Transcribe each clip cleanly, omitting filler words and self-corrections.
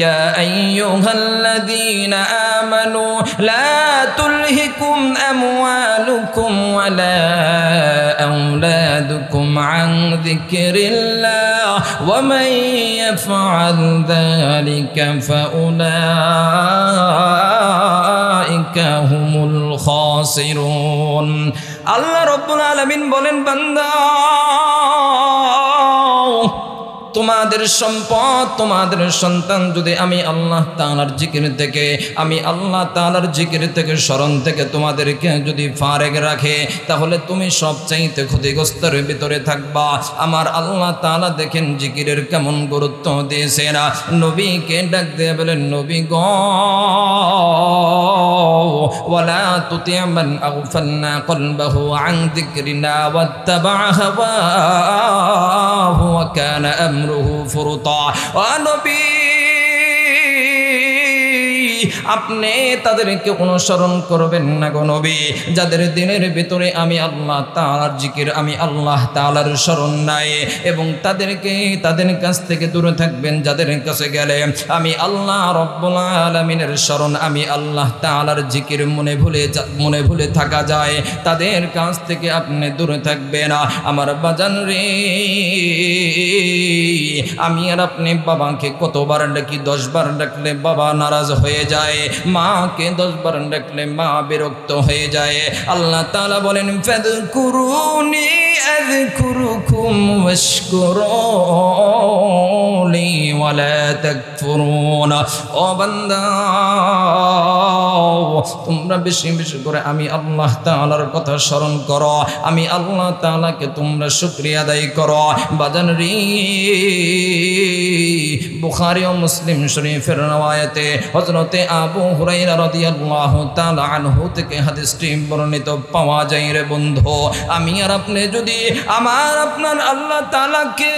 ইয়া আইয়ুহাল্লাযীনা আমানু লা তুলহিকুম আমওয়ালুকুম ওয়ালা আওলাদুকুম আন যিকরিল্লাহ ওয়া মান ইয়াফআল যালিকা ফাউলাইকা হুমুল খাসিরুন। আল্লাহ রাব্বুল আলামিন বলেন, বান্দা তোমাদের সম্পদ তোমাদের সন্তান যদি আমি আল্লাহ তাআলার জিকির থেকে আমি আল্লাহ তাআলার জিকির থেকে স্মরণ থেকে তোমাদেরকে যদি ফারেক রাখে তাহলে তুমি সবচাইতে ক্ষতিগ্রস্তের ভিতরে থাকবা। আমার আল্লাহ তাআলা দেখেন জিকিরের কেমন গুরুত্ব দিয়েছেন। নবীকে ডাক দিয়ে বলেন, নবী গো ওয়ালা তুতি' মান আগফালনা কলবাহু আন যিকরিনা ওয়াত্তাবা হাওয়াহু ওয়া কানা ফুরুতা। নবী আপনি তাদেরকে অনুসরণ করবেন না গো নবী, যাদের দিনের ভিতরে আমি আল্লাহ তাআলার জিকির আমি আল্লাহ তাআলার স্মরণ নাই, এবং তাদের কাছ থেকে দূরে থাকবেন যাদের কাছে গেলে আমি আল্লাহ রব্বুল আলামিনের স্মরণ আমি আল্লাহ তাআলার জিকির মনে ভুলে থাকা যায়, তাদের কাছ থেকে আপনি দূরে থাকবেন। আমার বাজান রে, আমি আর আপনি বাবাকে কতবার ডাকি, 10 বার ডাকলে বাবা নারাজ হয়ে যায়, মাকে 10 বার ডাকলে মা বিরক্ত হয়ে যায়। আল্লাহ তাআলা বলেন, ফাযকুরুনি আযকুরুকুম ওয়াশকুরুলি ওয়ালা তাকফুরুন। ও বান্দা তোমরা বেশি বেশি করে আমি আল্লাহ তাআলার কথা স্মরণ করো, আমি আল্লাহ তাআলাকে তোমরা শুকরিয়া আদায় করো। বাজান রে, বুখারী ও মুসলিম শরীফের রওয়ায়াতে হযরতে আবু হুরায়রা রাদিয়াল্লাহু তাআলা আনহু থেকে হাদিসটি বর্ণিত পাওয়া যায়। রে বন্ধু, আমি আর আপনি যদি আমার আপনার আল্লাহ তাআলাকে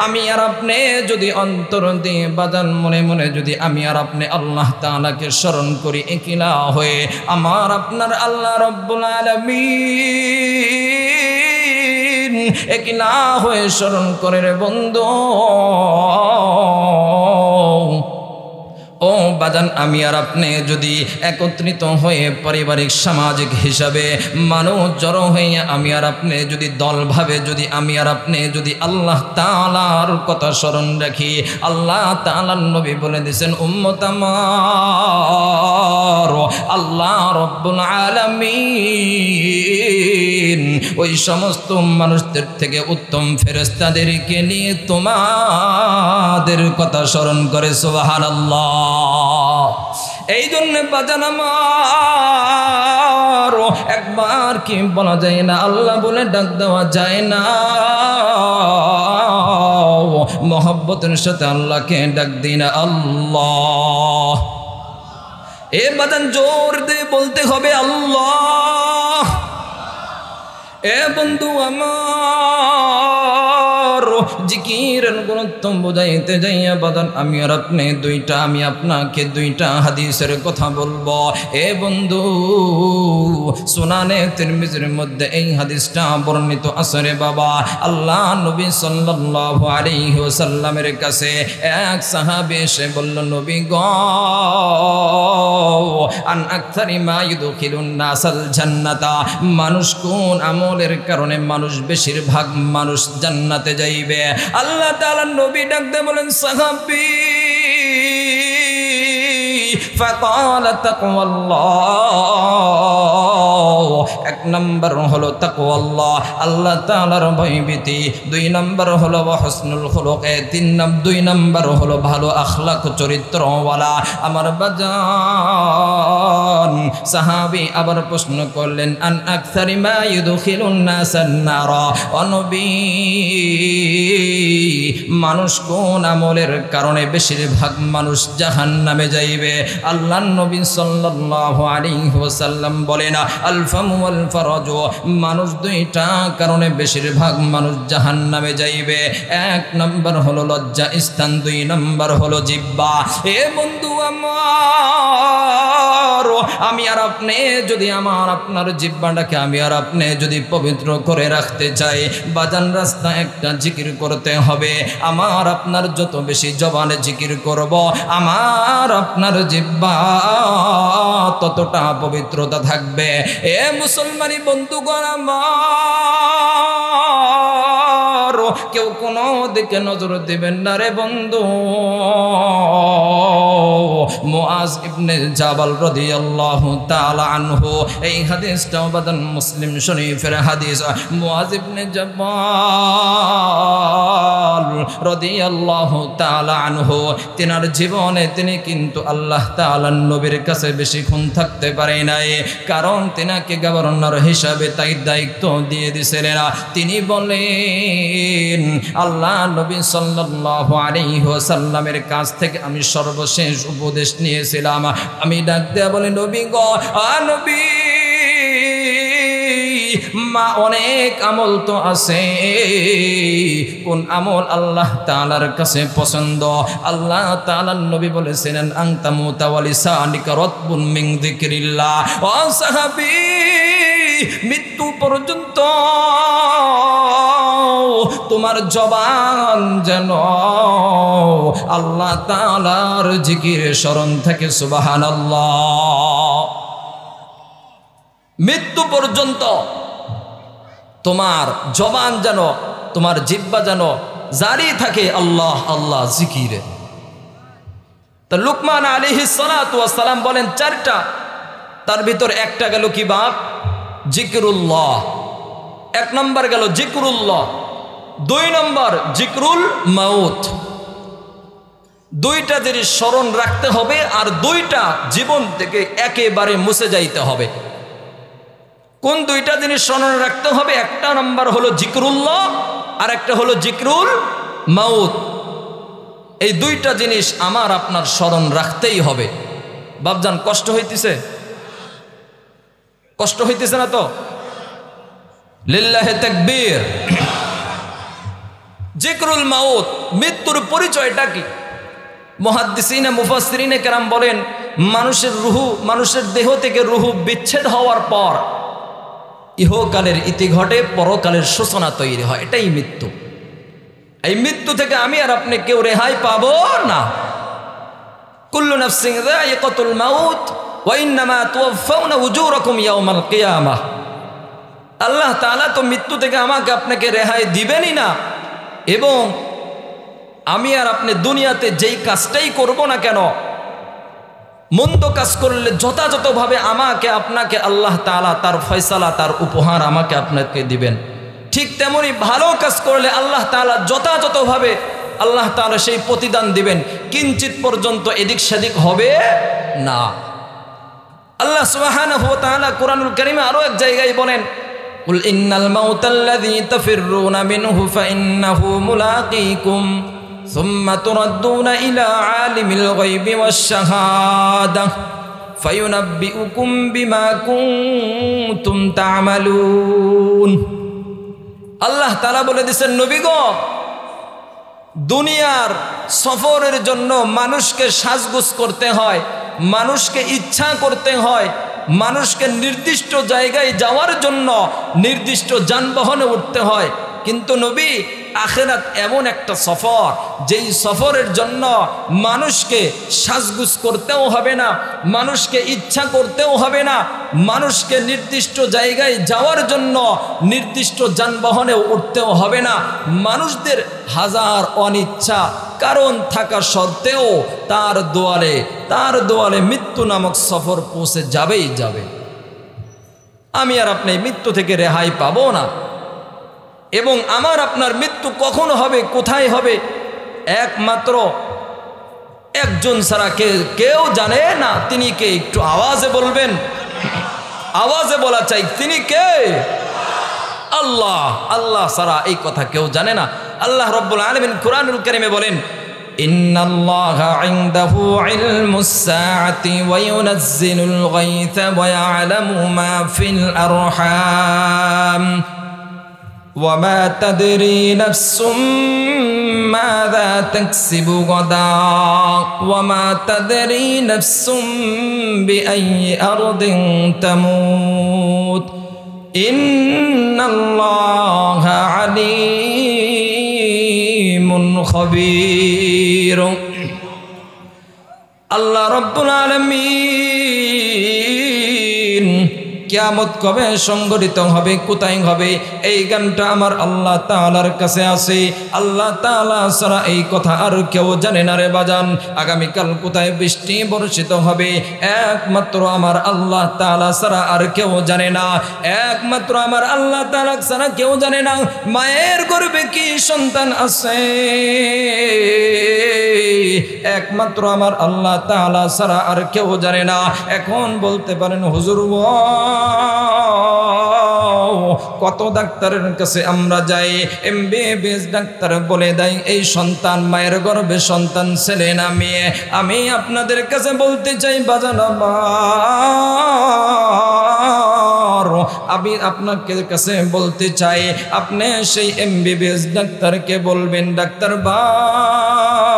আমি আর আপনি যদি অন্তর দিয়ে বাজান মনে মনে যদি আমি আর আপনি আল্লাহ তাআলাকে স্মরণ করি একলা হয়ে, আমার আপনার আল্লাহ রব্বুল আলামিন একলা হয়ে স্মরণ করে রে বন্ধু। ও বাজান, আমি আর আপনি যদি একত্রিত হয়ে পারিবারিক সামাজিক হিসাবে মানুষ জড়ো হয়ে আমি আর আপনি যদি দলভাবে যদি আমি আর আপনি যদি আল্লাহ তাআলার কথা স্মরণ রাখি, আল্লাহ তাআলার নবী বলে দিয়েছেন, উম্মত আমার আল্লাহ রব্বুল আলামিন ওই সমস্ত মানুষদের থেকে উত্তম ফেরেশতাদেরকে নিয়ে তোমাদের কথা স্মরণ করে। সুবহানাল্লাহ। এই জন্য বাজান আমার একবার কি বলা যায় না, আল্লাহ বলে ডাক দেওয়া যায় না, মহব্বতের সাথে আল্লাহকে ডাক দিন আল্লাহ। এ বাজান জোর দিয়ে বলতে হবে আল্লাহ। এ বন্ধু আমার, জিকিরের গুরুত্ব বোঝাইতে যাইয়া বাদান আমি আর আপনি আমি আপনাকে 2টা হাদিসের কথা বলবো। এ বন্ধু, সুনানে তিরমিজির মধ্যে এই হাদিসটা বর্ণিত আছে রে বাবা। আল্লাহ নবী সাল্লাল্লাহু আলাইহি ওয়াসাল্লামের কাছে এক সাহাবী এসে বলল, নবী গো, আন আকসারি মা ইউদখিলুন নাসাল জান্নাতা, মানুষ কোন আমলের কারণে মানুষ বেশিরভাগ মানুষ জান্নাতে যাইবে? আল্লাহ তাআলার নবী ডাকতে বলেন, সাহাবী فقال تقوى الله, 1 নম্বর হলো তাকওয়া আল্লাহ, আল্লাহ তাআলার ভয়ভীতি। 2 নম্বর হলো হুসনুল খুলুক। 2 নম্বর হলো ভালো আখলাক চরিত্রওয়ালা। আমার বাজান, সাহাবী আবার প্রশ্ন করলেন, আন আকসারি মা ইউদখিলুন নাসান নার, ও নবী মানুষ কোন আমলের কারণে বেশিরভাগ মানুষ জাহান্নামে যাইবে? আল্লাহর নবী সাল্লাল্লাহু আলাইহি ওয়াসাল্লাম বলেন, আল ফামু ওয়াল ফরজ। মানুষ দুইটা কারণে বেশিরভাগ মানুষ জাহান্নামে যাইবে। এক নম্বর হলো লজ্জা স্থান, দুই নম্বর হলো জিহ্বা। এ বন্ধু আমার, আমি আর আপনি যদি আপনার জিহ্বাটাকে আমি আর আপনি যদি পবিত্র করে রাখতে চাই, বাজান রাস্তা একটা জিকির করতে হবে। আমার আপনার যত বেশি জবানে জিকির করব, আমার আপনার জিহ্বা ততটা পবিত্রতা থাকবে। এ মুসলমানি বন্ধুগণ আমার, কেউ কোনো দিকে নজর দিবেন না রে বন্ধু। মুআজ ইবনে জাবাল রাদিয়াল্লাহু তাআলা আনহু, এই হাদিসটাও বাদান মুসলিম শরীফের হাদিস। মুআজ ইবনে জাবাল রাদিয়াল্লাহু তাআলা আনহু, তিনার জীবনে তিনি কিন্তু আল্লাহ তাআলার নবীর কাছে বেশিক্ষণ থাকতে পারে নাই, কারণ তিনাকে গভর্নর হিসাবে তাই দায়িত্ব দিয়ে দিয়েছিলেন। তিনি বলেন, আল্লাহ নবী সাল্লাল্লাহু আলাইহি ওয়াসাল্লামের কাছ থেকে আমি সর্বশেষ উপদেশ নিয়েছিলাম। আমি ডাক দেয়া বলি, নবী গো, নবী, মা অনেক আমল তো আছে, কোন আমল আল্লাহ তাআলার কাছে পছন্দ? আল্লাহ তাআলার নবী বলেছিলেন, আনতা মুতাওয়ালিসানিকা রাতবুন মিন যিকরিল্লাহ। ও সাহাবী, মৃত্যু পর্যন্ত তোমার জবান যেন আল্লাহ তাআলার জিকিরে স্মরণ থাকে। সুবহানাল্লাহ। মৃত্যু পর্যন্ত তোমার জবান যেন, তোমার জিহ্বা যেন জারি থাকে আল্লাহ আল্লাহ জিকিরে। তো লুকমান আলাইহিস সালাতু ওয়াস সালাম বলেন চারটা, তার ভিতর একটা গেল কি বাপ? জিকরুল্লাহ। এক নম্বর গেল জিকরুল্লাহ, দুই নম্বর জিকরুল মাউত। দুইটা জিনিস স্মরণ রাখতে হবে, আর দুইটা জীবন থেকে একেবারে মুছে যাইতে হবে। কোন দুইটা জিনিস স্মরণ রাখতে হবে? একটা নম্বর হলো জিকরুল্লাহ, আর একটা হলো জিকরুল মাউত। এই দুইটা জিনিস আমার আপনার স্মরণ রাখতেই হবে। বাপজান, কষ্ট হইতেছে? কষ্ট হইতেছে না তো? লিল্লাহি তাকবীর। জিকরুল মাউত, মৃত্যুর পরিচয়টা কি? মুহাদ্দিসিনে মুফাসসিরিনে কেরাম বলেন, মানুষের রুহু, মানুষের দেহ থেকে রুহু বিচ্ছেদ হওয়ার পর ইহকালের ইতি ঘটে, পরকালের সূচনা তৈরি হয়, এটাই মৃত্যু। এই মৃত্যু থেকে আমি আর আপনি কেউ রেহাই পাবো না। কুল্লু নাফসিন যায়িকাতুল মাউত ওয়া ইন্নামা তুওয়াফাউনা উজুরাকুম ইয়াওমাল কিয়ামাহ। আল্লাহ তাআলা তো মৃত্যু থেকে আমাকে আপনাকে রেহাই দিবেনই না, এবং আমি আর আপনি দুনিয়াতে যেই কাজটাই করব না কেন, মন্দ কাজ করলে যথাযথভাবে আমাকে আপনাকে আল্লাহ তাআলা তার ফয়সালা, তার উপহার আমাকে আপনাকে দিবেন। ঠিক তেমনি ভালো কাজ করলে আল্লাহ তাআলা যথাযথভাবে আল্লাহ তাআলা সেই প্রতিদান দিবেন, কিঞ্চিত পর্যন্ত এদিক সেদিক হবে না। আল্লাহ সুবহানাহু ওয়া তাআলা কুরআনুল কারীমে আরো এক জায়গায় বলেন, কুল ইন্নাল মাউতাল্লাযী তাফিররুনা মিনহু ফাইন্নাহু মুলাকীকুম সুম্মা তুরাদ্দুনা ইলা আলিমিল গায়বি ওয়াশ শাহাদাহ ফায়ুনাব্বিউকুম বিমা কুনতুম তা'মালুন। আল্লাহ তাআলা বলে দিয়েছেন, নবী গো, দুনিয়ার সফরের জন্য মানুষকে সাজগোজ করতে হয়, মানুষকে ইচ্ছা করতে হয়, মানুষকে নির্দিষ্ট জায়গায় যাওয়ার জন্য নির্দিষ্ট যানবাহনে উঠতে হয়। কিন্তু নবী, আখিরাত এমন একটা সফর, যেই সফরের জন্য মানুষকে সাজগোজ করতেও হবে না, মানুষকে ইচ্ছা করতেও হবে না, মানুষকে নির্দিষ্ট জায়গায় যাওয়ার জন্য নির্দিষ্ট যানবাহনে উঠতেও হবে না। মানুষদের হাজার অনিচ্ছা কারণ থাকা সত্ত্বেও তার দোয়ালে মৃত্যু নামক সফর পৌঁছে যাবেই যাবে। আমি আর আপনি মৃত্যু থেকে রেহাই পাবো না। এবং আমার আপনার মৃত্যু কখন হবে, কোথায় হবে, একমাত্র একজন ছাড়া কেউ জানে না। তিনি কে? একটু আওয়াজে বলবেন, আওয়াজে বলা চাই, তিনি কে? আল্লাহ। আল্লাহ ছাড়া এই কথা কেউ জানে না। আল্লাহ রব্বুল আলামিন কুরআনুল কারীমে বলেন, ইন্নাল্লাহা ইনদাহু ইলমুস সাআতি ওয়া ইউনাজ্জিলুল গায়থা ওয়া ইয়ালামু মা ফিল আরহাম ওয়া মা তাদরি নাফসুম মাযা তাকসিবু গাদা ওয়া মা তাদরি নাফসুম বিআইয়ি আরদিন তামুত ইন্নাল্লাহা আলীমুন খবীর। আল্লাহ রাব্বুল আলামিন কিয়ামত কবে সংঘটিত হবে, কোথায় হবে, এই গানটা আমার আল্লাহ তাআলার কাছে আছে। আল্লাহ তাআলা ছাড়া এই কথা আর কেউ জানে না রে বাজান। আগামীকাল কোথায় বৃষ্টি বর্ষিত হবে একমাত্র আমার আল্লাহ তাআলা ছাড়া আর কেউ জানে না, একমাত্র আমার আল্লাহ তাআলা ছাড়া কেউ জানে না। মায়ের গর্ভে কি সন্তান আছে একমাত্র আমার আল্লাহ তাআলা ছাড়া আর কেউ জানে না। এখন বলতে পারেন হুজুর কত ডাক্তারের কাছে আমরা যাই, এমবিবিএস ডাক্তার বলে দেয় এই সন্তান মায়ের গর্ভে সন্তান ছেলে না মেয়ে। আমি আপনাদের কাছে বলতে চাই বাজান আমার, আমি আপনাকে কাছে বলতে চাই আপনি সেই এমবিবিএস ডাক্তারকে বলবেন, ডাক্তার ভাই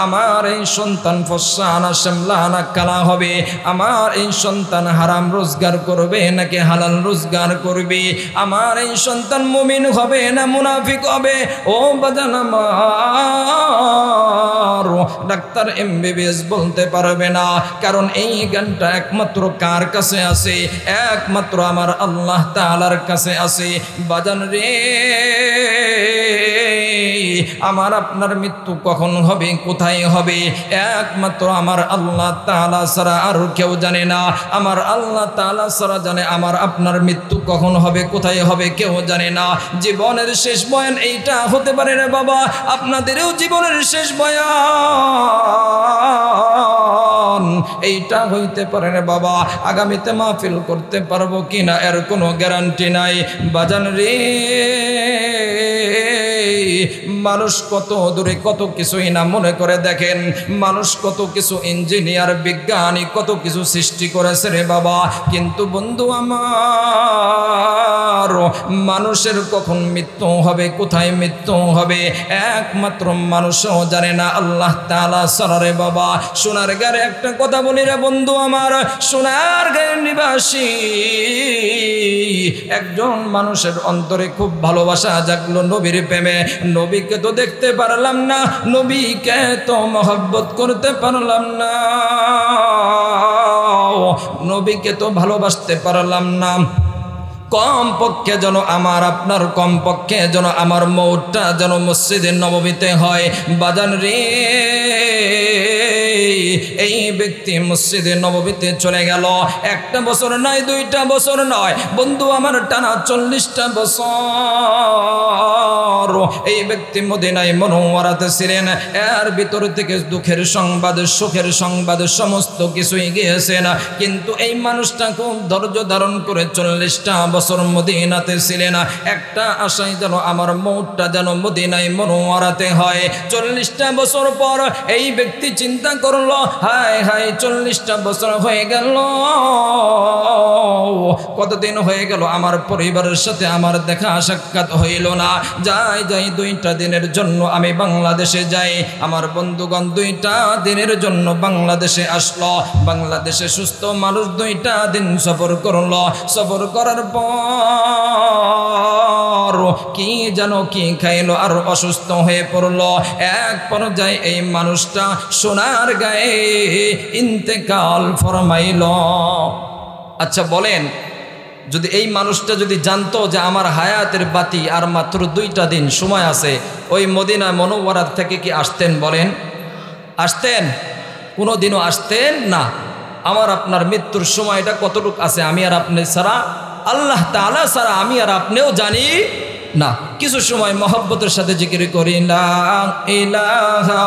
আমার এই সন্তান ফর্সা আনা শ্যামলা আনা কালা হবে, আমার এই সন্তান হারাম রোজগার করবে নাকি হালাল রোজগার করবে, আমার এই সন্তান মুমিন হবে না মুনাফিক হবে। ও বাজান আমার ডাক্তার এমবিবিএস বলতে পারবে না, কারণ এই গানটা একমাত্র কার কাছে আছে, একমাত্র আমার আল্লাহ তাআলার কাছে আছে। বাজান রে আমার আপনার মৃত্যু কখন হবে, কোথায় হবে, একমাত্র আমার আল্লাহ তাআলা ছাড়া আর কেউ জানে না। আমার আল্লাহ তাআলা ছাড়া জানে আমার আপনার মৃত্যু কখন হবে, কোথায় হবে, কেউ জানে না। জীবনের শেষ বয়ান এইটা হতে পারে রে বাবা, আপনাদেরও জীবনের শেষ বয়ান এইটা হইতে পারে রে বাবা। আগামীতে মাহফিল করতে পারবো কিনা এর কোনো গ্যারান্টি নাই বাজান রে। মানুষ কত দূরে কত কিছুই না মনে করে দেখেন, মানুষ কত কিছু ইঞ্জিনিয়ার বিজ্ঞানী কত কিছু সৃষ্টি করেছে রে বাবা, কিন্তু বন্ধু আমার মানুষের কখন মৃত্যু হবে, কোথায় মৃত্যু হবে একমাত্র মানুষও জানে না, আল্লাহ তাআলা ছাড়া রে বাবা। সোনার গায়ে একটা কথা বলি রে বন্ধু আমার, সোনার গায়ের নিবাসী একজন মানুষের অন্তরে খুব ভালোবাসা জাগলো নবীর প্রেমে। নবীকে তো দেখতে পারলাম না, নবীকে তো মহব্বত করতে পারলাম না, নবীকে তো ভালোবাসতে পারলাম না। কম পক্ষে যেন আমার আপনার, কম পক্ষে যেন আমার মওতটা যেন মসজিদে নববীতে হয় বাজান রে। এই ব্যক্তি মসজিদে নববীতে চলে গেল, একটা বছর নয়, দুইটা বছর নয় বন্ধু আমার, টানা 40টা বছর এই ব্যক্তি মদিনায় মুনাওয়ারাতে ছিলেন। এর ভিতর থেকে দুঃখের সংবাদ, সুখের সংবাদ সমস্ত কিছুই গিয়েছেন, কিন্তু এই মানুষটা খুব ধৈর্য ধারণ করে 40টা বছর মদিনাতে ছিলেন। একটা আশাই যেন আমার মওতটা যেন মদিনায় মুনাওয়ারাতে হয়। 40টা বছর পর এই ব্যক্তি চিন্তা করলো, হায় হায় 40টা বছর হয়ে গেল, কতদিন হয়ে গেল আমার পরিবারের সাথে আমার দেখা সাক্ষাৎ হইল না। যাই যাই 2টা দিনের জন্য আমি বাংলাদেশে যাই। আমার বন্ধুগণ 2টা দিনের জন্য বাংলাদেশে আসলো। বাংলাদেশে সুস্থ মানুষ 2টা দিন সফর করলো। সফর করার পর কি যেন কি খাইলো আর অসুস্থ হয়ে পড়লো। এক পর্যায়ে এই মানুষটা সোনার গায়ে ইন্তেকাল ফরমাইল। আচ্ছা বলেন, যদি এই মানুষটা যদি জানতো যে আমার হায়াতের বাতি আর মাত্র 2টা দিন সময় আছে, ওই মদিনা মুনাওয়ারা থেকে কি আসতেন বলেন? আসতেন? কোনোদিনও আসতেন না। আমার আপনার মৃত্যুর সময়টা কতটুকু আছে আমি আর আপনি ছাড়া, আল্লাহ তাআলা ছাড়া আমি আর আপনিও জানি না। কিছু সময় মহব্বতের সাথে জিকির করি, লা ইলাহা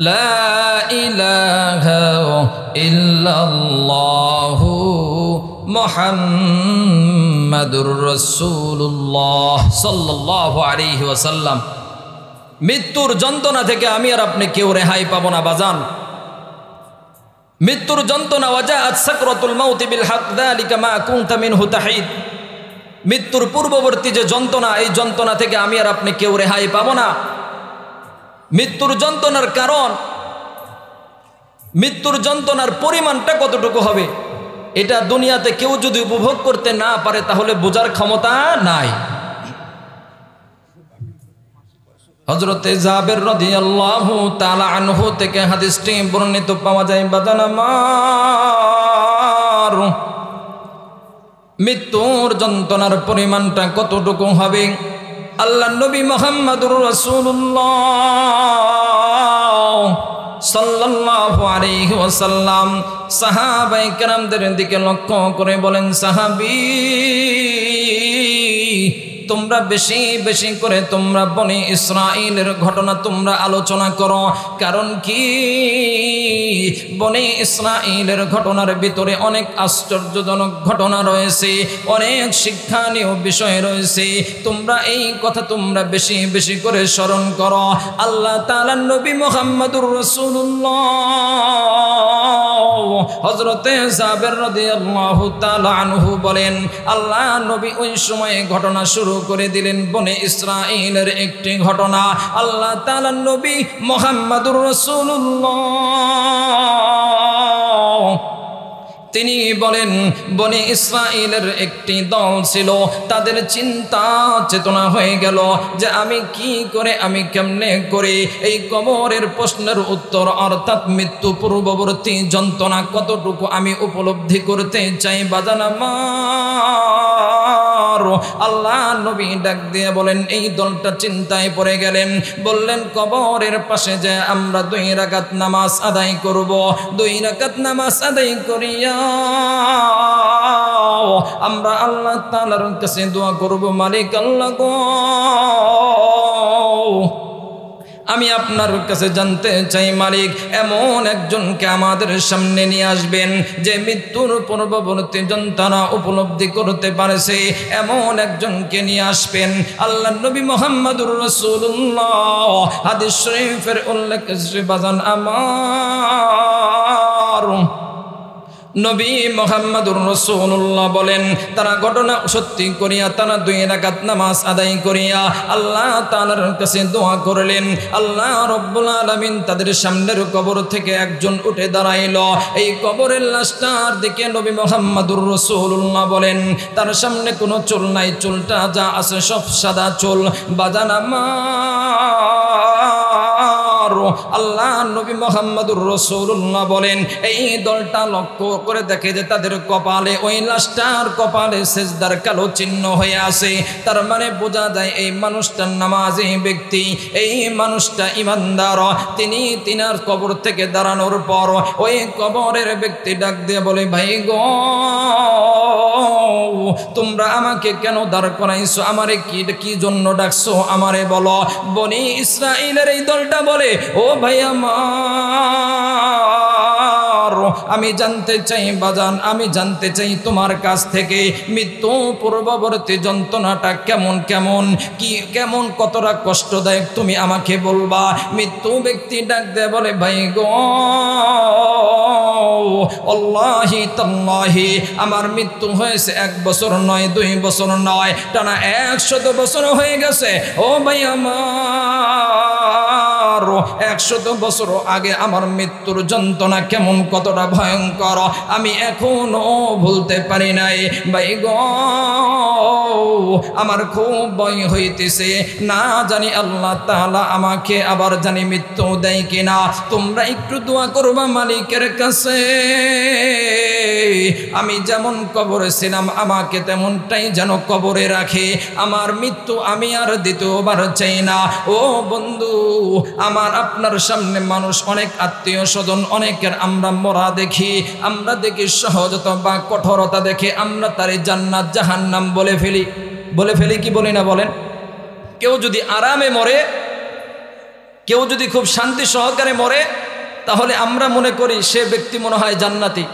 লা ইলাহা ইল্লাল্লাহু মুহাম্মাদুর মুহাম্মাদুর রাসূলুল্লাহ সাল্লাল্লাহু আলাইহি ওয়াসাল্লাম। মৃত্যুর যন্ত্রণা থেকে আমি আর আপনি কেউ রেহাই পাবো না বাজান। মৃত্যুর যন্ত্রণা, ওয়াজাআত সাকরাতুল মাউতি বিল হক যালিকা মা কুনতা মিনহু তাহিদ। মৃত্যুর পূর্ববর্তী যে যন্ত্রণা, এই যন্ত্রণা থেকে আমি আর আপনি কেউ রেহাই পাবো না। মৃত্যুর যন্ত্রণার কারণ, মৃত্যুর যন্ত্রণার পরিমাণটা কতটুকু হবে, এটা দুনিয়াতে কেউ যদি উপভোগ করতে না পারে তাহলে বোঝার ক্ষমতা নাই। হযরতে জাবের রাদিয়াল্লাহু তাআলা আনহু থেকে হাদিসটি বর্ণিত পাওয়া যায়। বাজান আমার, মৃত্যুর যন্ত্রণার পরিমাণটা কতটুকু হবে, আল্লাহর নবী মুহাম্মদুর রাসূলুল্লাহ সাল্লাল্লাহু আলাইহি ওয়াসাল্লাম সাহাবায়ে কেরামদের দিকে লক্ষ্য করে বলেন, সাহাবী তোমরা বেশি বেশি করে তোমরা বনি ইসরাইলের ঘটনা তোমরা আলোচনা করো। কারণ কি, বনি ইসরাইলের ঘটনার ভিতরে অনেক আশ্চর্যজনক ঘটনা রয়েছে, অনেক শিক্ষণীয় বিষয় রয়েছে। তোমরা এই কথা তোমরা বেশি বেশি করে স্মরণ করো। আল্লাহ তাআলার নবী মুহাম্মদুর রাসূলুল্লাহ হযরতে জাবের রাদিয়াল্লাহু তাআলা আনহু বলেন, আল্লাহ নবী ওই সময়ে ঘটনা শুরু করে দিলেন বনে ইসরাইলের একটি ঘটনা। আল্লাহ তাআলার নবী মুহাম্মদুর রাসূলুল্লাহ তিনি বলেন, বনে ইসরাইলের একটি দল ছিল, তাদের চিন্তা চেতনা হয়ে গেল যে আমি কি করে, আমি কেমনে করে এই কবরের প্রশ্নের উত্তর অর্থাৎ মৃত্যু পূর্ববর্তী যন্ত্রণা কতটুকু আমি উপলব্ধি করতে চাই। বাজান আমার, আল্লাহ নবী ডাক দিয়ে বলেন, এই দলটা চিন্তায় পড়ে গেলেন। বললেন, কবরের পাশে যে আমরা 2 রাকাত নামাজ আদায় করব, 2 রাকাত নামাজ আদায় করিয়া আমরা আল্লাহ তাআলার কাছে দোয়া করব, মালিক আল্লাহ গো, আমি আপনার কাছে জানতে চাই মালিক, এমন একজনকে আমাদের সামনে নিয়ে আসবেন যে মৃত্যুর পূর্ববর্তী যন্ত্রণা উপলব্ধি করতে পারেছে, এমন একজনকে নিয়ে আসবেন। আল্লাহ নবী মুহাম্মদুর রাসূলুল্লাহ হাদিস শরীফের উল্লেখ বাজান আমার, নবী মুহাম্মদুর রাসূলুল্লাহ বলেন, তারা ঘটনা সত্যি করিয়া তারা 2 রাকাত নামাজ আদায় করিয়া আল্লাহ তাআলার কাছে দোয়া করলেন। আল্লাহ রব্বুল আলামিন তাদের সামনের কবর থেকে একজন উঠে দাঁড়াইল। এই কবরের লাশটার দিকে নবী মুহাম্মদুর রাসূলুল্লাহ বলেন, তার সামনে কোনো চুল নাই, চুলটা যা আছে সব সাদা চুল। বাজান আমার, আল্লাহ নবী মুহাম্মদুর রাসূলুল্লাহ বলেন, এই দলটা লক্ষ্য করে দেখে যে তাদের কপালে, ওই লাশটার কপালে সিজদার কালো চিহ্ন হয়ে আছে। তার মানে বোঝা যায় এই মানুষটা নামাজি ব্যক্তি, এই মানুষটা ইমানদার। তিনি তিনার কবর থেকে দাঁড়ানোর পর ওই কবরের ব্যক্তি ডাক দিয়ে বলে, ভাই গো, তোমরা আমাকে কেন দাঁড় করাইছো, আমারে কি জন্য ডাকছো, আমারে বলো। বনি ইসরাইলের এই দলটা বলে, ও ভাই আমার, আমি জানতে চাই বাজান, আমি জানতে চাই তোমার কাছ থেকে মৃত্যু পূর্ববর্তী যন্ত্রণাটা কেমন কেমন, কি কেমন, কতটা কষ্টদায়ক তুমি আমাকে বলবা। মৃত্যু ব্যক্তি ডাক দেয় বলে, ভাই গো, আল্লাহি তাল্লাহি আমার মৃত্যু হয়েছে 1 বছর নয়, 2 বছর নয়, টানা 100 বছর হয়ে গেছে। ও ভাই আমার, 100 বছর আগে আমার মৃত্যুর যন্ত্রণা কেমন, কতটা ভয়ঙ্কর আমি এখনো ভুলতে পারি নাই। ভাই গো, আমার খুব ভয় হইতেছে, না জানি আল্লাহ তাআলা আমাকে আবার জানি মৃত্যু দেয় কিনা। তোমরা একটু দোয়া করবা মালিকের কাছে, আমি যেমন কবরে ছিলাম আমাকে তেমনটাই যেন কবরে রাখে। আমার মৃত্যু আমি আর দ্বিতীয়বার চাই না। ও বন্ধু আমার, আপনার সামনে মানুষ অনেক আত্মীয় স্বজন অনেকের আমরা মরা দেখি, আমরা দেখি সহজতা বা কঠোরতা দেখে আমরা তারে জান্নাত জাহান্নাম বলে ফেলি কি বলি না বলেন? কেউ যদি আরামে মরে, কেউ যদি খুব শান্তি সহকারে মরে, তাহলে আমরা মনে করি সে ব্যক্তি মনে হয় জান্নাতি।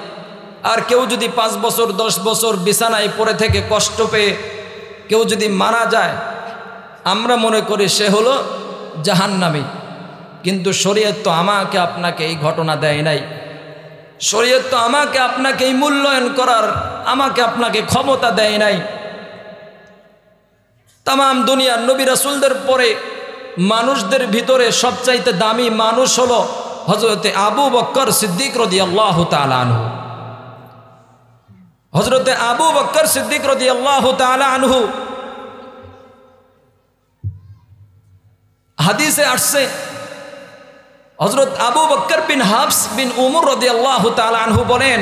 আর কেউ যদি 5 বছর 10 বছর বিছানায় পড়ে থেকে কষ্ট পেয়ে কেউ যদি মারা যায়, আমরা মনে করি সে হলো জাহান্নামী। কিন্তু শরীয়ত তো আমাকে আপনাকে এই ঘটনা দেয় নাই। শরীয়ত তো আমাকে আপনাকে এই মূল্যায়ন করার আমাকে আপনাকে ক্ষমতা দেয় নাই। তামাম দুনিয়ার নবী রাসূলদের পরে মানুষদের ভিতরে সবচাইতে দামি মানুষ হলো হযরতে আবু বকর সিদ্দিক রাদিয়াল্লাহু তাআলা আনহু। হযরতে আবু বকর সিদ্দিক রাদিয়াল্লাহু তাআলা আনহু, হাদিসে আসছে হযরত আবু বকর বিন হাফস বিন উমর রাদিয়াল্লাহু তাআলা আনহু বলেন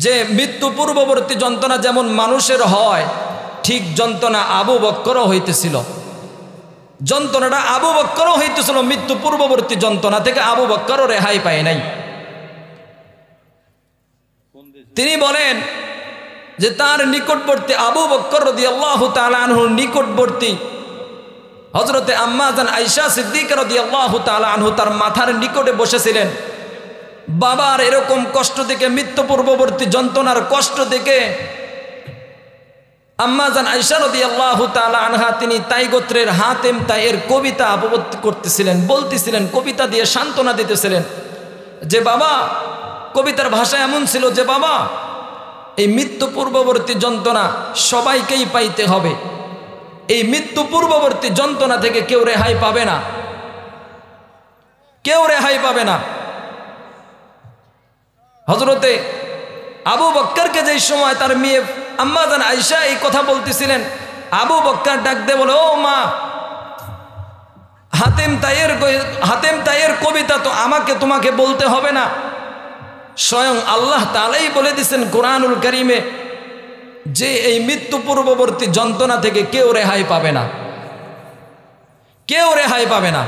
যে মৃত্যু পূর্ববর্তী যন্ত্রণা যেমন মানুষের হয়, ঠিক যন্ত্রণা আবু বকরও হইতেছিল। যন্ত্রণাটা আবু বকরও হইতেছিল, মৃত্যু পূর্ববর্তী যন্ত্রণা থেকে আবু বকরও রেহাই পায় নাই। তিনি বলেন যে তার নিকটবর্তী আবু বকর রাদিয়াল্লাহু তাআলা আনহুর নিকটবর্তী হযরতে আম্মা জান আয়েশা সিদ্দিকা রাদিয়াল্লাহু তাআলা আনহু তার মাথার নিকটে বসেছিলেন। বাবার এরকম কষ্ট থেকে, মৃত্যু পূর্ববর্তী যন্ত্রণার কষ্ট থেকে আম্মা জান আয়েশা রাদিয়াল্লাহু তাআলা আনহা তিনি তাই গোত্রের হাতেম তাইয়ের কবিতা আবৃত্তি করতেছিলেন, বলতেছিলেন, কবিতা দিয়ে সান্ত্বনা দিতেছিলেন যে বাবা, কবিতার ভাষা এমন ছিল যে বাবা, এই মৃত্যু পূর্ববর্তী যন্ত্রণা সবাইকেই পাইতে হবে। এই মৃত্যু পূর্ববর্তী যন্ত্রণা থেকে কেউ রেহাই পাবে না, কেউ রেহাই পাবে না। হযরতে আবু বকরকে যেই সময় তার মেয়ে আম্মা জান আয়েশা এই কথা বলতেছিলেন, আবু বকর ডাক দিয়ে বলে, ও মা, হাতেম তাইয়ের কবিতা তো আমাকে তোমাকে বলতে হবে না, স্বয়ং আল্লাহ তাআলাই বলে দিয়েছেন কোরআনুল কারীমে যে এই মৃত্যু পূর্ববর্তী যন্ত্রণা থেকে কেউ রেহাই পাবে না, কেউ রেহাই পাবে না।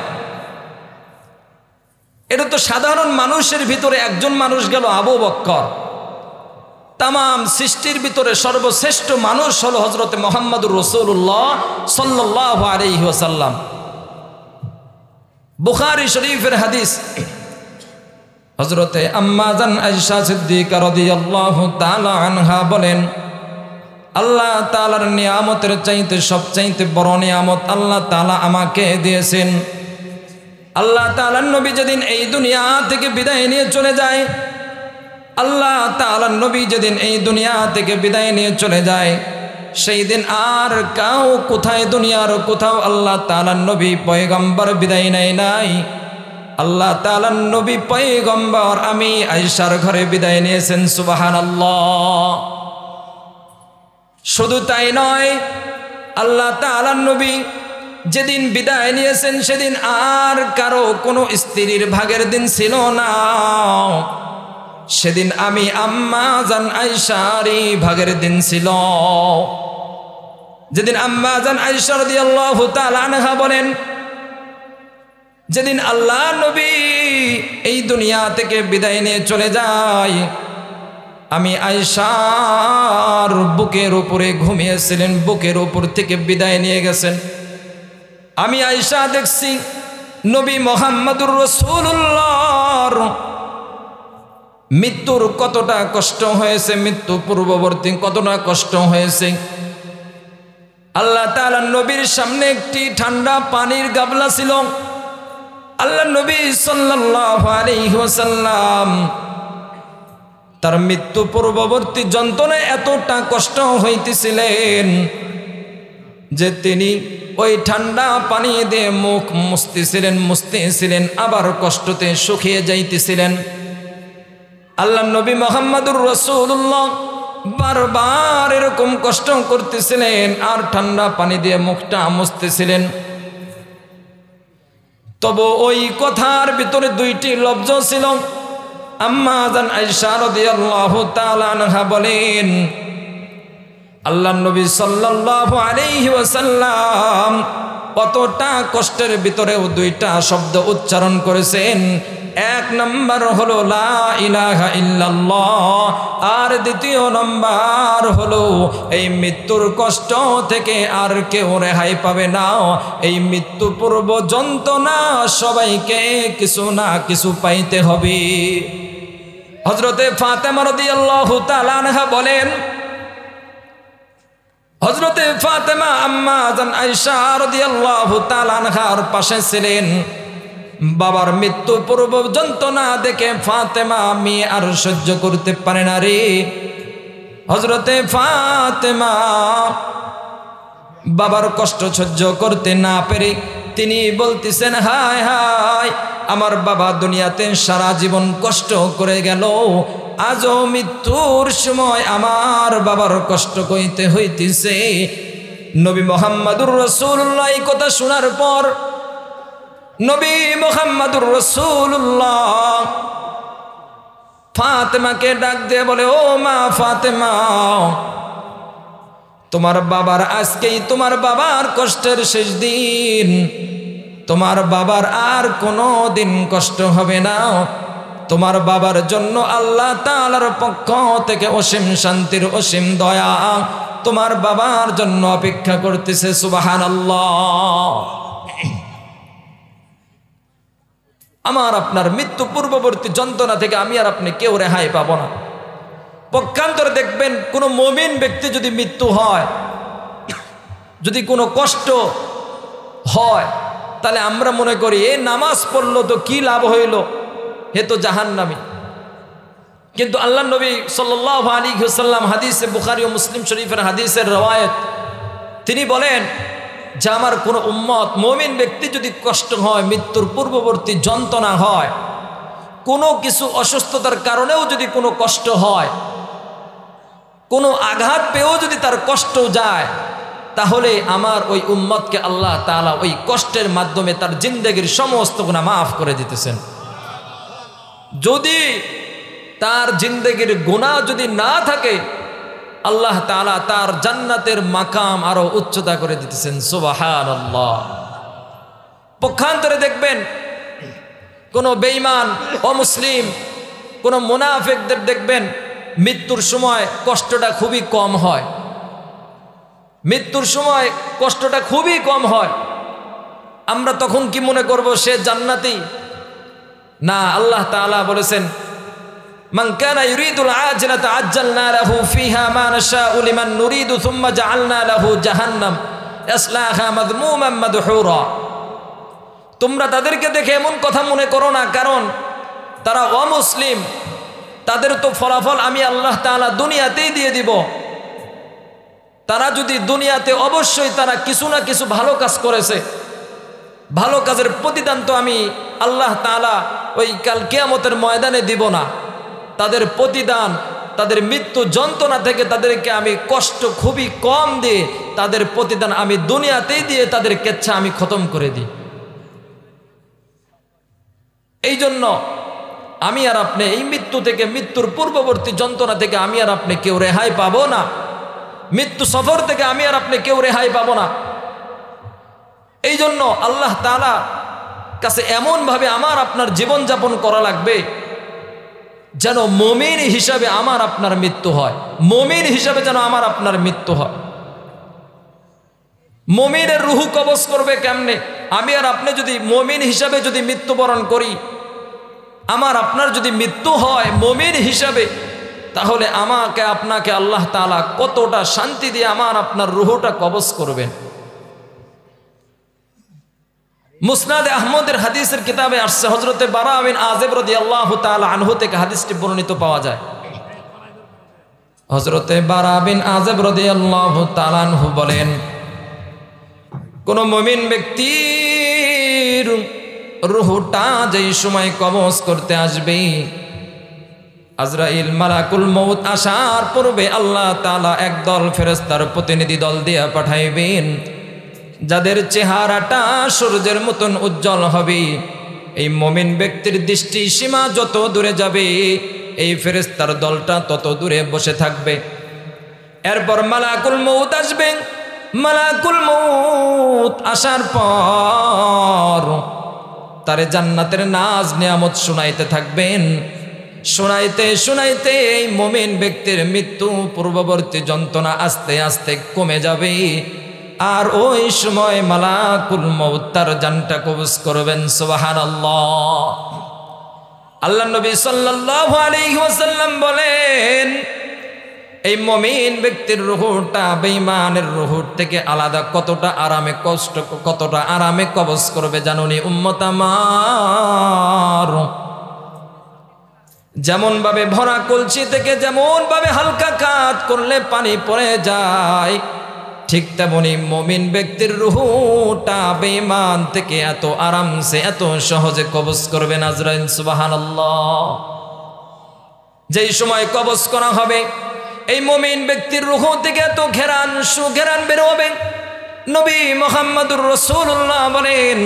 এটা তো সাধারণ মানুষের ভিতরে একজন মানুষ গেল আবু বকর। তামাম সৃষ্টির ভিতরে সর্বশ্রেষ্ঠ মানুষ হলো হযরতে মুহাম্মদুর রাসূলুল্লাহ সাল্লাল্লাহু আলাইহি ওয়াসাল্লাম। বুখারী শরীফের হাদিস, হযরতে আম্মা জান আয়েশা সিদ্দিকা রাদিয়াল্লাহু তাআলা আনহা বলেন, আল্লাহ তাআলার নিয়ামতের চাইতে সবচাইতে বড় নিয়ামত আল্লাহ তাআলা আমাকে দিয়েছেন। আল্লাহ তাআলার নবী যেদিন এই দুনিয়া থেকে বিদায় নিয়ে চলে যায়, আল্লাহ তাআলার নবী যেদিন এই দুনিয়া থেকে বিদায় নিয়ে চলে যায়, সেই দিন আর কাউ কোথায় দুনিয়ার কোথাও আল্লাহ তাআলার নবী পয়গম্বর বিদায় নেয় নাই। আল্লাহ তাআলার নবী পয়গম্বর আমি আয়েশার ঘরে বিদায় নিয়েছেন। সুবহানাল্লাহ। শুধু তাই নয়, আল্লাহ তাআলার নবী যেদিন বিদায় নিয়েছেন সেদিন আর কারো কোনো স্ত্রীর ভাগের দিন ছিল না। সেদিন আমি আম্মা জান আয়েশারই ভাগের দিন ছিল। যেদিন আম্মা জান আয়েশা রাদিয়াল্লাহু তাআলা আনহা বলেন, যেদিন আল্লাহ নবী এই দুনিয়া থেকে বিদায় নিয়ে চলে যায়, আমি আয়েশার বুকের উপরে ঘুমিয়েছিলেন, বুকের উপর থেকে বিদায় নিয়ে গেছেন। আমি আয়েশা দেখছি নবী মুহাম্মদুর রাসূলুল্লাহর মৃত্যুর কতটা কষ্ট হয়েছে, মৃত্যু পূর্ববর্তী কতটা কষ্ট হয়েছে। আল্লাহ তাআলা নবীর সামনে একটি ঠান্ডা পানির গাবলা ছিল। আল্লাহ নবী সাল্লাল্লাহু আলাইহি ওয়াসাল্লাম তার মৃত্যু পূর্ববর্তী যন্ত্রণায় এতটা কষ্ট হইতেছিলেন যে তিনি ওই ঠান্ডা পানি দিয়ে মুখ মুছতেছিলেন, আবার কষ্টতে শুকিয়ে যাইতেছিলেন। আল্লাহ নবী মুহাম্মদুর রাসূলুল্লাহ বারবার এরকম কষ্ট করতেছিলেন আর ঠান্ডা পানি দিয়ে মুখটা মুছতেছিলেন। তবে ওই কথার ভিতরে দুইটি লফজ ছিল। আম্মা জান আয়েশা রাদিয়াল্লাহু তাআলা আনহা বলেন, আল্লাহ নবী সাল্লাল্লাহু আলাইহি ওয়াসাল্লাম কতটা কষ্টের ভিতরেও দুইটা শব্দ উচ্চারণ করেছেন। এক নম্বর হলো লা ইলাহা ইল্লাল্লাহ, আর দ্বিতীয় নম্বর হলো এই মৃত্যুর কষ্ট থেকে আর কেউ রেহাই পাবে না। এই মৃত্যু পূর্ব যন্ত্রণা সবাইকে কিছু না কিছু পাইতে হবে। হযরতে ফাতেমা রাদিয়াল্লাহু তাআলা আনহা বলেন, হযরতে ফাতেমা আম্মা জান আয়েশা রাদিয়াল্লাহু তাআলা আনহার পাশে ছিলেন। বাবার মৃত্যু পূর্ব যন্ত্রণা দেখে ফাতেমা আমি আর সহ্য করতে পারে না রে। হযরতে ফাতেমা বাবার কষ্ট সহ্য করতে না পেরে তিনি বলতেছেন, হায় হায়, আমার বাবা দুনিয়াতে সারা জীবন কষ্ট করে গেল, আজও মৃত্যুর সময় আমার বাবার কষ্ট কইতে হইতেছে। নবী মুহাম্মদুর রাসূলুল্লাহ এই কথা শোনার পর নবী মুহাম্মদুর রাসূলুল্লাহ ফাতেমাকে ডাক দিয়ে বলে, ও মা ফাতেমা, তোমার বাবার আজকেই তোমার বাবার কষ্টের শেষ দিন, তোমার বাবার আর কোনো দিন কষ্ট হবে না। তোমার বাবার জন্য আল্লাহ তাআলার পক্ষ থেকে অসীম শান্তির অসীম দয়া তোমার বাবার জন্য অপেক্ষা করতেছে। সুবহানাল্লাহ। আমার আপনার মৃত্যু পূর্ববর্তী যন্ত্রণা থেকে আমি আর আপনি কেউ রেহাই পাবো না। পক্ষান্তরে দেখবেন কোনো মুমিন ব্যক্তি যদি মৃত্যু হয়, যদি কোনো কষ্ট হয়, তাহলে আমরা মনে করি এ নামাজ পড়লো তো কি লাভ হইল, হে তো জাহান্নামী। কিন্তু আল্লাহ নবী সাল্লাল্লাহু আলাইহি ওয়াসাল্লাম হাদিসে বুখারী ও মুসলিম শরীফের হাদিসের রওয়ায়াত তিনি বলেন যে আমার কোনো উম্মত মুমিন ব্যক্তি যদি কষ্ট হয়, মৃত্যুর পূর্ববর্তী যন্ত্রণা হয়, কোনো কিছু অসুস্থতার কারণেও যদি কোনো কষ্ট হয়, কোনো আঘাত পেয়েও যদি তার কষ্ট যায়, তাহলে আমার ওই উম্মতকে আল্লাহ তাআলা ওই কষ্টের মাধ্যমে তার জিন্দেগির সমস্ত গুনাহ মাফ করে দিতেছেন। যদি তার জিন্দেগির গুনাহ যদি না থাকে, আল্লাহ তাআলা তার জান্নাতের মাকাম আরো উচ্চতা করে দিতেছেন। সুবহানাল্লাহ। পক্ষান্তরে দেখবেন কোন বেঈমান অমুসলিম, কোন মুনাফিকদের দেখবেন মৃত্যুর সময় কষ্টটা খুবই কম হয়, মৃত্যুর সময় কষ্টটা খুবই কম হয়। আমরা তখন কি মনে করব সে জান্নাতি? না, আল্লাহ তাআলা বলেছেন, মান কানা ইউরিদুল আজলাতা আজ্জালনা লাহু ফিহা মা নাশাউ লিমান নুরিদু সুম্মা জাআলনা লাহু জাহান্নাম ইয়াসলাহা মাযমুমান মাদহুরা। তোমরা তাদেরকে দেখে এমন কথা মনে করো না, কারণ তারা অমুসলিম, তাদের তো ফলাফল আমি আল্লাহ তাআলা দুনিয়াতেই দিয়ে দিব। তারা যদি দুনিয়াতে অবশ্যই তারা কিছু না কিছু ভালো কাজ করেছে, ভালো কাজের প্রতিদান তো আমি আল্লাহ তাআলা ওই কাল কিয়ামতের ময়দানে দিব না। তাদের প্রতিদান, তাদের মৃত্যু যন্ত্রণা থেকে তাদেরকে আমি কষ্ট খুবই কম দিয়ে তাদের প্রতিদান আমি দুনিয়াতেই দিয়ে তাদের কেচ্ছা আমি খতম করে দিই। এই জন্য আমি আর আপনি এই মৃত্যু থেকে, মৃত্যুর পূর্ববর্তী যন্ত্রণা থেকে আমি আর আপনি কেউ রেহাই পাবো না। মৃত্যু সফর থেকে আমি আর আপনি কেউ রেহাই পাবো না। এই জন্য আল্লাহ তাআলা কাছে এমনভাবে আমার আপনার জীবনযাপন করা লাগবে যেন মুমিন হিসাবে আমার আপনার মৃত্যু হয়, মুমিন হিসাবে যেন আমার আপনার মৃত্যু হয়। মুমিনের রুহু কবজ করবে কেমনে? আমি আর আপনি যদি মুমিন হিসাবে যদি মৃত্যুবরণ করি, আমার আপনার যদি মৃত্যু হয় মুমিন হিসাবে, তাহলে আমাকে আপনাকে আল্লাহ তাআলা কতটা শান্তি দিয়ে আমার আপনার রুহুটা কবজ করবেন। মুসনাদ আহমদের হাদিসের কিতাবে আসছে, হযরতে বারা বিন আযিব রাদিয়াল্লাহু তাআলা আনহু থেকে হাদিসটি বর্ণিত পাওয়া যায়। হযরতে বারা বিন আযিব রাদিয়াল্লাহু তাআলা আনহু বলেন, কোন মুমিন ব্যক্তির রূহটা যেই সময় কবজ করতে আসবে, আজরাইল মালাকুল মউত আসার পূর্বে আল্লাহ তাআলা একদল ফেরেশতার প্রতিনিধি দল দিয়ে পাঠাইবেন, যাদের চেহারাটা সূর্যের মতন উজ্জ্বল হবে। এই মুমিন ব্যক্তির দৃষ্টি সীমা যত দূরে যাবে, এই ফেরেশতার দলটা তত দূরে বসে থাকবে। এরপর মালাকুল মউত আসবেন। মালাকুল মউত আসার পর তারে জান্নাতের নাজ নিয়ামত শোনাইতে থাকবেন। শোনাইতে শোনাইতে এই মুমিন ব্যক্তির মৃত্যু পূর্ববর্তী যন্ত্রণা আস্তে আস্তে কমে যাবে। আর ওই সময় মালাকুল মউত তার জানটা কবজ করবেন। সুবহানাল্লাহ। আল্লাহ নবী সাল্লাল্লাহু আলাইহি ওয়াসাল্লাম বলেন, এই মুমিন ব্যক্তির রূহটা বেঈমানের রূহ থেকে আলাদা কতটা আরামে কষ্ট, কতটা আরামে কবজ করবে জানুনি উম্মত আমার। যেমন ভাবে ভরা কলসি থেকে যেমন ভাবে হালকা কাজ করলে পানি পড়ে যায়, ঠিক তেমনি মুমিন ব্যক্তির রূহটা বেঈমান থেকে এত আরামসে এত সহজে কবজ করবেন আজরাইল। সুবহানাল্লাহ। যেই সময় কবজ করা হবে এই মুমিন ব্যক্তির রূহ থেকে এত ঘেরান সুঘেরান বের হবে। নবী মুহাম্মদুর রাসূলুল্লাহ বলেন,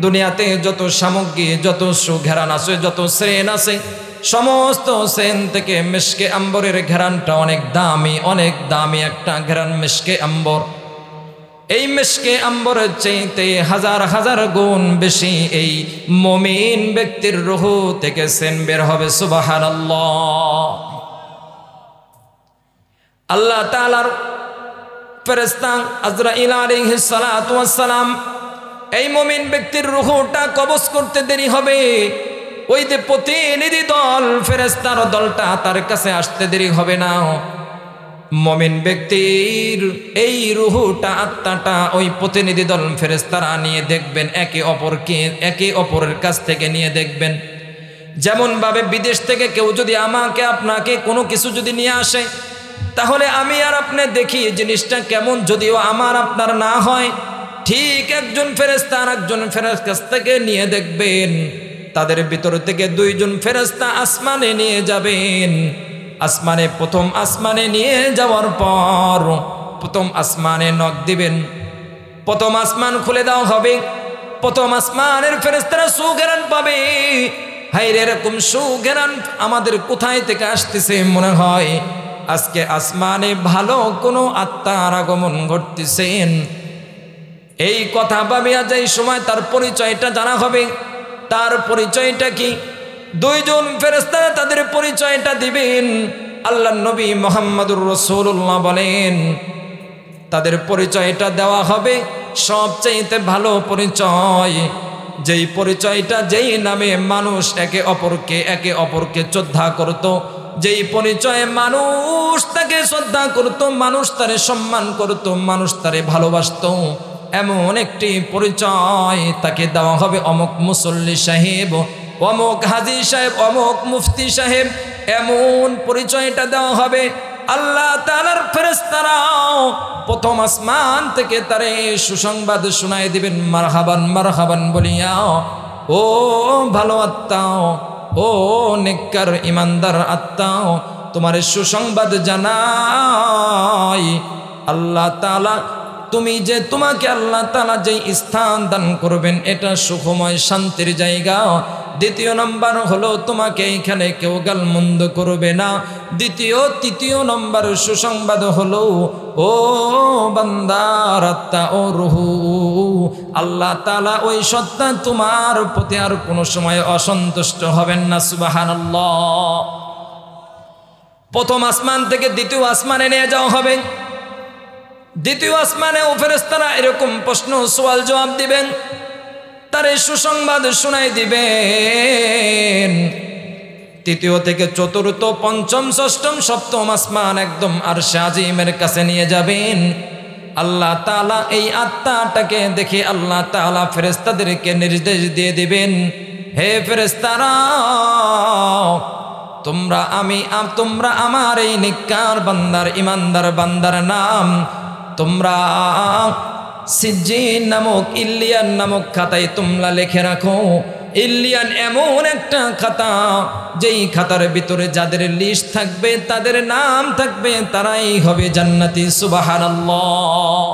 দুনিয়াতে যত সামগ্রী, যত সুঘেরান আছে, যত সেন আছে, সমস্ত সেন থেকে মিশকে আম্বরের ঘেরানটা অনেক দামি একটা ঘেরান মিশকে আম্বর। এই মিশকে আম্বরের চাইতে হাজার হাজার গুণ বেশি এই মুমিন ব্যক্তির রূহ থেকে সেন বের হবে। সুবহানাল্লাহ। আল্লাহ তাআলার ফেরেশতা আজরাইল আলাইহিস সালাতু ওয়াস সালাম এই মুমিন ব্যক্তির রূহটা কবজ করতে দেরি হবে। ওই যে প্রতিনিধি দল ফেরেশতার দলটা তার কাছে আসতে দেরি হবে না। মুমিন ব্যক্তির এই রূহটা আত্মাটা ওই প্রতিনিধি দল ফেরেশতারা নিয়ে দেখবেন, একে অপরের কাছ থেকে নিয়ে দেখবেন। যেমন ভাবে বিদেশ থেকে কেউ যদি আমাকে আপনাকে কোনো কিছু যদি নিয়ে আসে, তাহলে আমি আর আপনি দেখি জিনিসটা কেমন, যদিও আমার আপনার না হয়, ঠিক একজন ফেরেশতা আর একজন ফেরেশতার কাছ থেকে নিয়ে দেখবেন। তাদের ভিতর থেকে দুইজন ফেরেশতা আসমানে নিয়ে যাবেন। আসমানে প্রথম আসমানে নিয়ে যাওয়ার পর প্রথম আসমানে নক দিবেন, প্রথম আসমান খুলে দেওয়া হবে। প্রথম আসমানের ফেরেশতারা সুঘেরান পাবে। হায়রে, এরকম সুঘেরান আমাদের কোথায় থেকে আসতেছে? মনে হয় আজকে আসমানে ভালো কোনো আত্মার আগমন ঘটতেছেন। এই কথা ভাবিয়া যেই সময় তার পরিচয়টা জানা হবে। তার পরিচয়টা কি? দুইজন ফেরেশতা তাদের পরিচয়টা দিবেন। আল্লাহর নবী মুহাম্মদুর রাসূলুল্লাহ বলেন, তাদের পরিচয়টা দেওয়া হবে সবচেয়ে ভালো পরিচয়, যেই পরিচয়টা, যেই নামে মানুষ একে অপরকে শ্রদ্ধা করত, যেই পরিচয়ে মানুষ তাকে শ্রদ্ধা করত, মানুষ তারে সম্মান করত, মানুষ তারে ভালোবাসত, এমন একটি পরিচয় তাকে দেওয়া হবে। অমুক মুসল্লি সাহেব, অমুক হাজী সাহেব, অমুক মুফতি সাহেব, এমন পরিচয়টা দেওয়া হবে। আল্লাহ তাআলার ফেরেশতারাও প্রথম আসমান থেকে তারে সুসংবাদ শোনায় দিবেন, মারহাবান মারহাবান বলিয়া, ও ভালো আত্মা, ও নেককার ইমানদার আত্মা, তোমার সুসংবাদ জানাই। আল্লাহ তাআলা তোমাকে আল্লাহ তাআলা যেই স্থান দান করবেন, এটা সুখময় শান্তির জায়গা। দ্বিতীয় নম্বর হলো তোমাকে এইখানে কেউ গালমন্দ করবে না। তৃতীয় নম্বর সুসংবাদ হলো, ও বান্দার আত্মা, ও রুহু, আল্লাহ তাআলা ওই সত্তা তোমার প্রতি আর কোনো সময় অসন্তুষ্ট হবেন না। সুবহানাল্লাহ। প্রথম আসমান থেকে দ্বিতীয় আসমানে নিয়ে যাওয়া হবে। দ্বিতীয় আসমানে ও ফেরেশতারা এরকম প্রশ্ন সওয়াল জবাব দিবেন, তার সুসংবাদ শোনাই দিবেন। তৃতীয় থেকে চতুর্থ, পঞ্চম, ষষ্ঠম, সপ্তম আসমান একদম আরশে আজিমের কাছে নিয়ে যাবেন। আল্লাহ তাআলা এই আত্মাটাকে দেখে আল্লাহ তাআলা ফেরেশতাদেরকে নির্দেশ দিয়ে দিবেন, হে ফেরেশতারা, তোমরা আমার এই নেককার বান্দার, ইমানদার বান্দার নাম তোমরা সিজ্জিন নামক, ইল্লিয়ান নামক খাতায় তোমরা লিখে রাখো। ইল্লিয়ান এমন একটা খাতা, যেই খাতার ভিতরে যাদের লিস্ট থাকবে, তাদের নাম থাকবে, তারাই হবে জান্নাতি। সুবহানাল্লাহ।